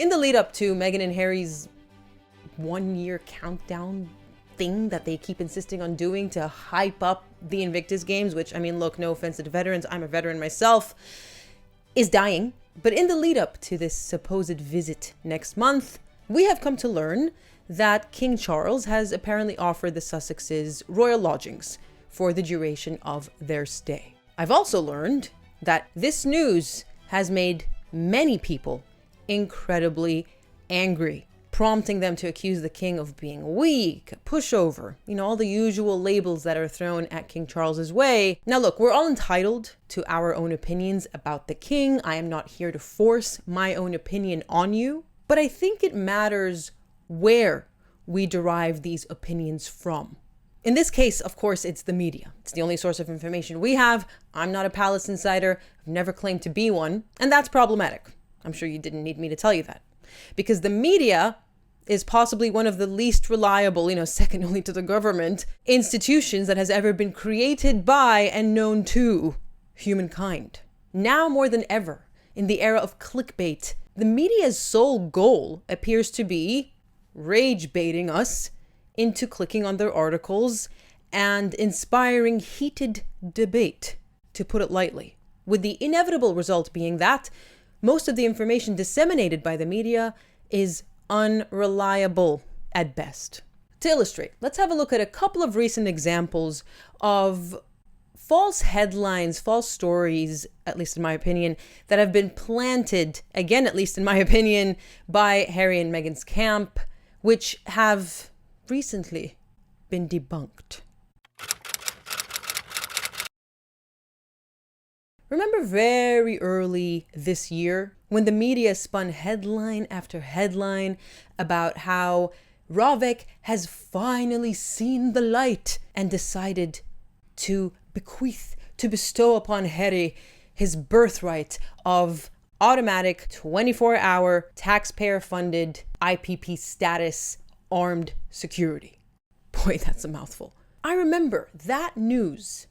In the lead up to Meghan and Harry's 1 year countdown thing that they keep insisting on doing to hype up the Invictus Games, which, I mean, look, no offense to the veterans, I'm a veteran myself, is dying. But in the lead up to this supposed visit next month, we have come to learn that King Charles has apparently offered the Sussexes royal lodgings for the duration of their stay. I've also learned that this news has made many people incredibly angry, prompting them to accuse the king of being weak, a pushover, all the usual labels that are thrown at King Charles's way. Now look, we're all entitled to our own opinions about the king. I am not here to force my own opinion on you, but I think it matters where we derive these opinions from. In this case, of course, it's the media. It's the only source of information we have. I'm not a palace insider. I've never claimed to be one, and that's problematic. I'm sure you didn't need me to tell you that. Because the media is possibly one of the least reliable, second only to the government, institutions that has ever been created by and known to humankind. Now more than ever, in the era of clickbait, the media's sole goal appears to be rage baiting us into clicking on their articles and inspiring heated debate, to put it lightly, with the inevitable result being that most of the information disseminated by the media is unreliable at best. To illustrate, let's have a look at a couple of recent examples of false headlines, false stories, at least in my opinion, that have been planted, again, at least in my opinion, by Harry and Meghan's camp, which have recently been debunked. Remember very early this year when the media spun headline after headline about how Ravek has finally seen the light and decided to bestow upon Harry his birthright of automatic 24-hour taxpayer-funded IPP status armed security. Boy, that's a mouthful. I remember that news,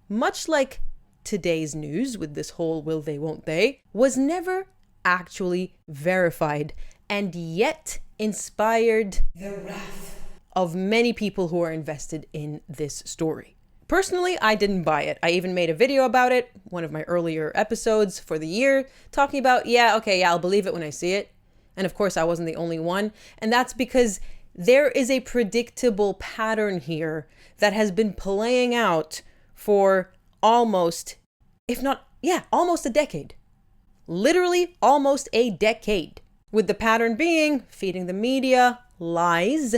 much like today's news with this whole will they, won't they, was never actually verified and yet inspired the wrath of many people who are invested in this story. Personally, I didn't buy it. I even made a video about it, one of my earlier episodes for the year, talking about, I'll believe it when I see it. And of course, I wasn't the only one. And that's because there is a predictable pattern here that has been playing out for almost a decade. Literally almost a decade. With the pattern being feeding the media lies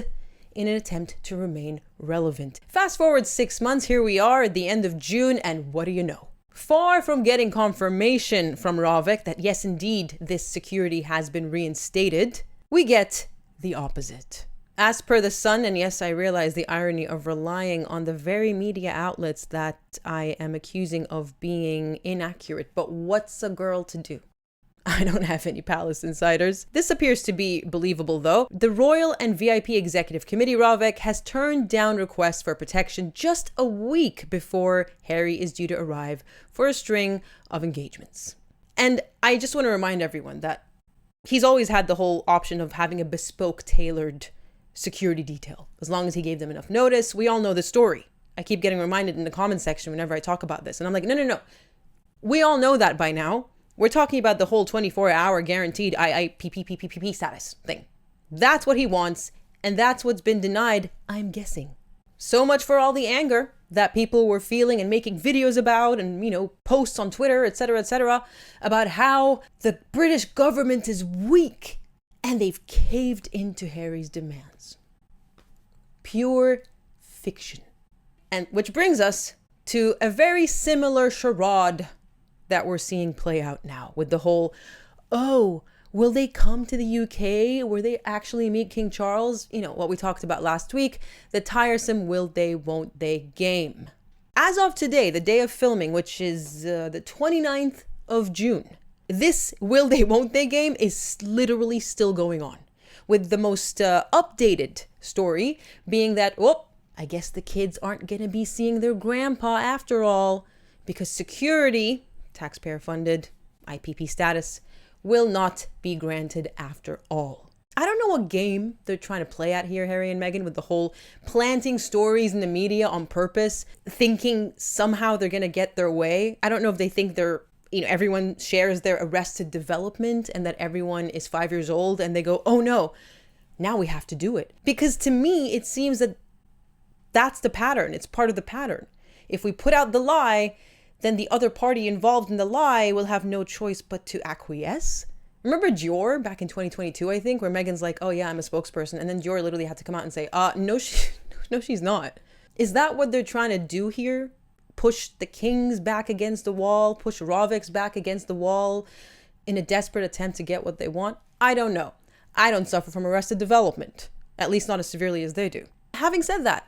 in an attempt to remain relevant. Fast forward 6 months, here we are at the end of June, and what do you know? Far from getting confirmation from Ravek that yes, indeed, this security has been reinstated, we get the opposite. As per The Sun, and yes, I realize the irony of relying on the very media outlets that I am accusing of being inaccurate, but what's a girl to do? I don't have any palace insiders. This appears to be believable though. The Royal and VIP Executive Committee Ravek has turned down requests for protection just a week before Harry is due to arrive for a string of engagements. And I just want to remind everyone that he's always had the whole option of having a bespoke, tailored security detail, as long as he gave them enough notice. We all know the story. I keep getting reminded in the comment section whenever I talk about this. And I'm like, no. We all know that by now. We're talking about the whole 24-hour guaranteed IIPPPPP status thing. That's what he wants, and that's what's been denied, I'm guessing. So much for all the anger that people were feeling and making videos about and, posts on Twitter, etc., about how the British government is weak and they've caved into Harry's demands. Pure fiction. And which brings us to a very similar charade that we're seeing play out now with the whole, will they come to the UK? Will they actually meet King Charles? What we talked about last week, the tiresome will they, won't they game. As of today, the day of filming, which is the 29th of June, this will they, won't they game is literally still going on, with the most updated story being that, I guess the kids aren't going to be seeing their grandpa after all, because security, taxpayer funded, IPP status, will not be granted after all. I don't know what game they're trying to play at here, Harry and Meghan, with the whole planting stories in the media on purpose, thinking somehow they're going to get their way. I don't know if they think everyone shares their Arrested Development and that everyone is 5 years old and they go, oh no, now we have to do it. Because to me, it seems that that's the pattern. It's part of the pattern. If we put out the lie, then the other party involved in the lie will have no choice but to acquiesce. Remember Dior back in 2022, I think, where Meghan's like, oh yeah, I'm a spokesperson. And then Dior literally had to come out and say, no, she's not. Is that what they're trying to do here? Push the kings back against the wall, push Rovix back against the wall in a desperate attempt to get what they want? I don't know. I don't suffer from arrested development, at least not as severely as they do. Having said that,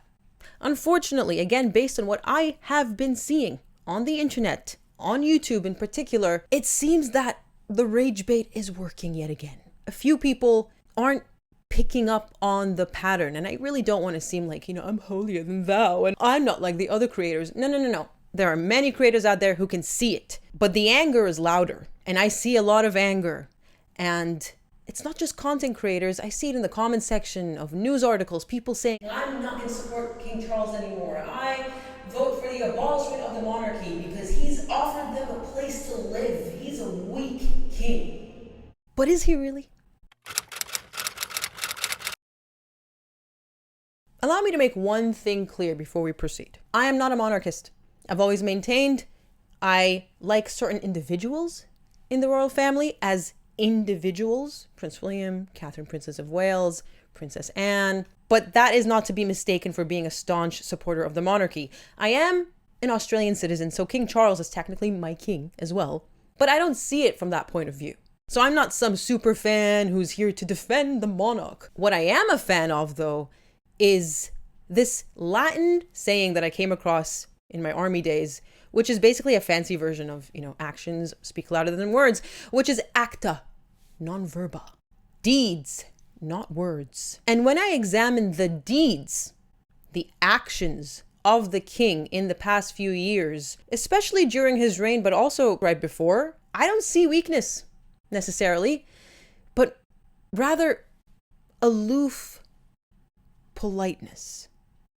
unfortunately, again, based on what I have been seeing on the internet, on YouTube in particular, it seems that the rage bait is working yet again. A few people aren't picking up on the pattern, and I really don't want to seem like, I'm holier than thou and I'm not like the other creators. No. There are many creators out there who can see it, but the anger is louder, and I see a lot of anger. And it's not just content creators. I see it in the comment section of news articles, people saying, I'm not going to support King Charles anymore. I vote for the abolishment of the monarchy because he's offered them a place to live. He's a weak king. But is he really? Allow me to make one thing clear before we proceed. I am not a monarchist. I've always maintained I like certain individuals in the royal family as individuals. Prince William, Catherine, Princess of Wales, Princess Anne. But that is not to be mistaken for being a staunch supporter of the monarchy. I am an Australian citizen, so King Charles is technically my king as well. But I don't see it from that point of view. So I'm not some super fan who's here to defend the monarch. What I am a fan of, though, is this Latin saying that I came across in my army days, which is basically a fancy version of, actions speak louder than words, which is acta, non verba. Deeds, not words. And when I examine the deeds, the actions of the king in the past few years, especially during his reign, but also right before, I don't see weakness necessarily, but rather aloof politeness.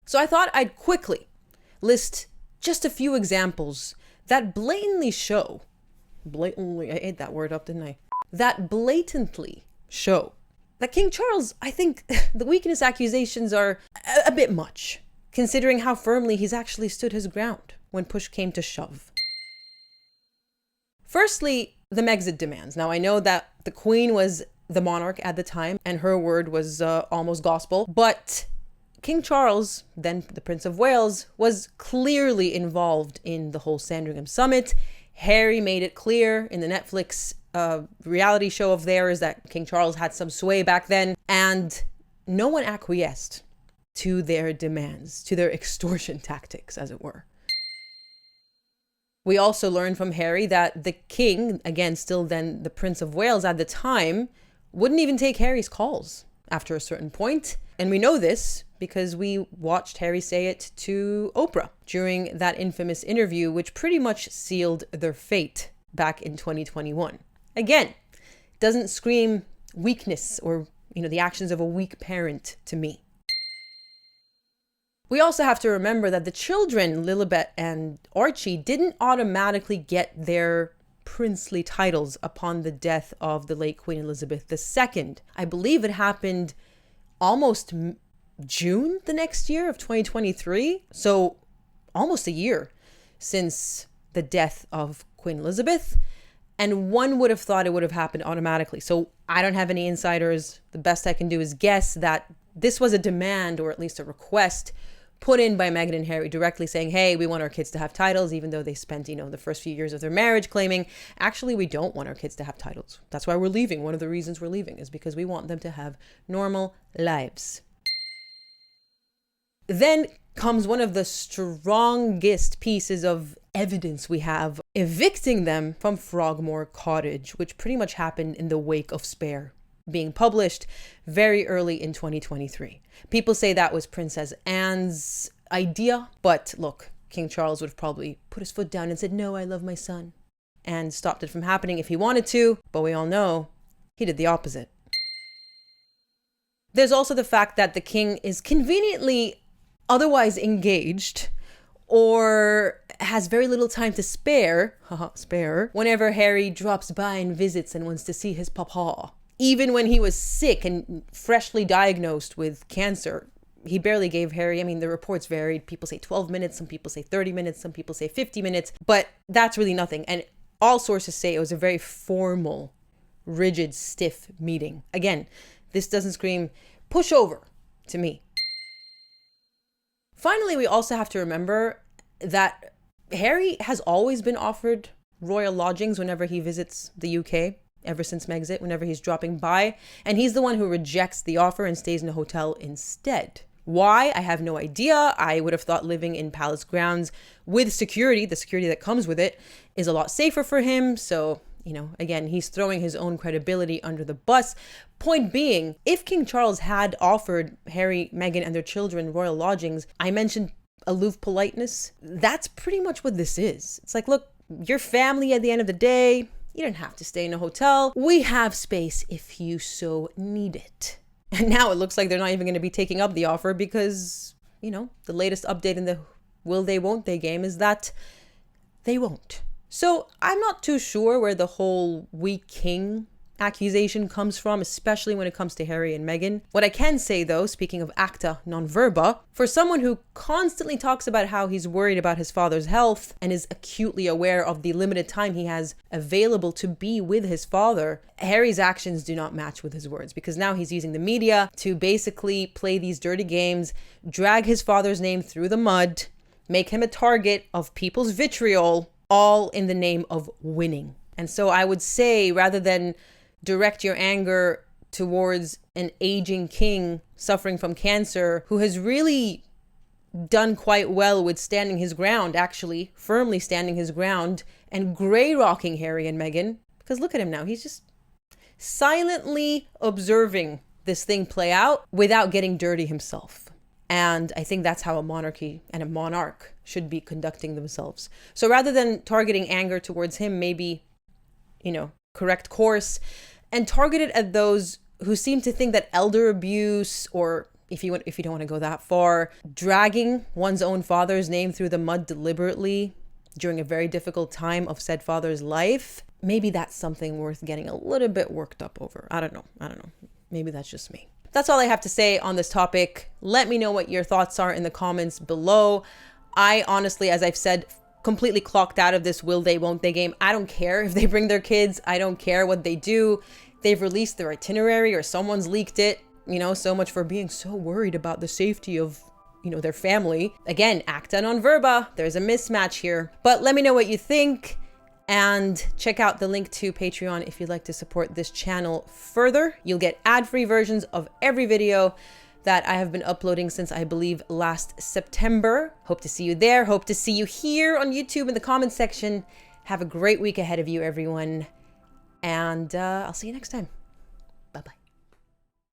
So I thought I'd quickly list just a few examples that blatantly show, I ate that word up, didn't I? That blatantly show that King Charles, I think the weakness accusations are a bit much, considering how firmly he's actually stood his ground when push came to shove. Firstly, the Megxit demands. Now, I know that the Queen was the monarch at the time and her word was almost gospel, but King Charles, then the Prince of Wales, was clearly involved in the whole Sandringham summit. Harry made it clear in the Netflix reality show of theirs that King Charles had some sway back then, and no one acquiesced to their demands, to their extortion tactics, as it were. We also learned from Harry that the king, again, still then the Prince of Wales at the time, wouldn't even take Harry's calls after a certain point. And we know this because we watched Harry say it to Oprah during that infamous interview, which pretty much sealed their fate back in 2021. Again, doesn't scream weakness or, the actions of a weak parent to me. We also have to remember that the children, Lilibet and Archie, didn't automatically get their princely titles upon the death of the late Queen Elizabeth II. I believe it happened almost June the next year of 2023. So almost a year since the death of Queen Elizabeth. And one would have thought it would have happened automatically. So I don't have any insiders. The best I can do is guess that this was a demand, or at least a request, put in by Meghan and Harry directly saying, hey, we want our kids to have titles, even though they spent, the first few years of their marriage claiming, actually, we don't want our kids to have titles. That's why we're leaving. One of the reasons we're leaving is because we want them to have normal lives. Then comes one of the strongest pieces of evidence we have, evicting them from Frogmore Cottage, which pretty much happened in the wake of Spare being published very early in 2023. People say that was Princess Anne's idea, but look, King Charles would have probably put his foot down and said, no, I love my son. and stopped it from happening if he wanted to, but we all know he did the opposite. There's also the fact that the king is conveniently otherwise engaged or has very little time to spare, whenever Harry drops by and visits and wants to see his papa. Even when he was sick and freshly diagnosed with cancer, he barely gave Harry, the reports varied. People say 12 minutes, some people say 30 minutes, some people say 50 minutes, but that's really nothing. And all sources say it was a very formal, rigid, stiff meeting. Again, this doesn't scream pushover to me. Finally, we also have to remember that Harry has always been offered royal lodgings whenever he visits the UK, ever since Megxit, whenever he's dropping by, and he's the one who rejects the offer and stays in a hotel instead. Why? I have no idea. I would have thought living in palace grounds with security, the security that comes with it, is a lot safer for him. So, again, he's throwing his own credibility under the bus. Point being, if King Charles had offered Harry, Meghan, and their children royal lodgings, I mentioned aloof politeness. That's pretty much what this is. It's like, look, your family at the end of the day, you don't have to stay in a hotel. We have space if you so need it. And now it looks like they're not even going to be taking up the offer because, the latest update in the will they, won't they game is that they won't. So I'm not too sure where the whole weak king accusation comes from, especially when it comes to Harry and Meghan. What I can say though, speaking of acta non verba, for someone who constantly talks about how he's worried about his father's health and is acutely aware of the limited time he has available to be with his father, Harry's actions do not match with his words, because now he's using the media to basically play these dirty games, drag his father's name through the mud, make him a target of people's vitriol, all in the name of winning. And so I would say, rather than direct your anger towards an aging king suffering from cancer who has really done quite well with standing his ground, actually firmly standing his ground and grey rocking Harry and Meghan, because look at him now, he's just silently observing this thing play out without getting dirty himself. And I think that's how a monarchy and a monarch should be conducting themselves. So rather than targeting anger towards him, maybe, correct course and target it at those who seem to think that elder abuse, or if you don't want to go that far, dragging one's own father's name through the mud deliberately during a very difficult time of said father's life, maybe that's something worth getting a little bit worked up over. I don't know. Maybe that's just me. That's all I have to say on this topic. Let me know what your thoughts are in the comments below. I honestly, as I've said, completely clocked out of this will they, won't they game. I don't care if they bring their kids. I don't care what they do. They've released their itinerary or someone's leaked it. So much for being so worried about the safety of, their family. Again, acta non verba. There's a mismatch here. But let me know what you think. And check out the link to Patreon if you'd like to support this channel further. You'll get ad-free versions of every video that I have been uploading since, I believe, last September. Hope to see you there. Hope to see you here on YouTube in the comments section. Have a great week ahead of you, everyone. And I'll see you next time.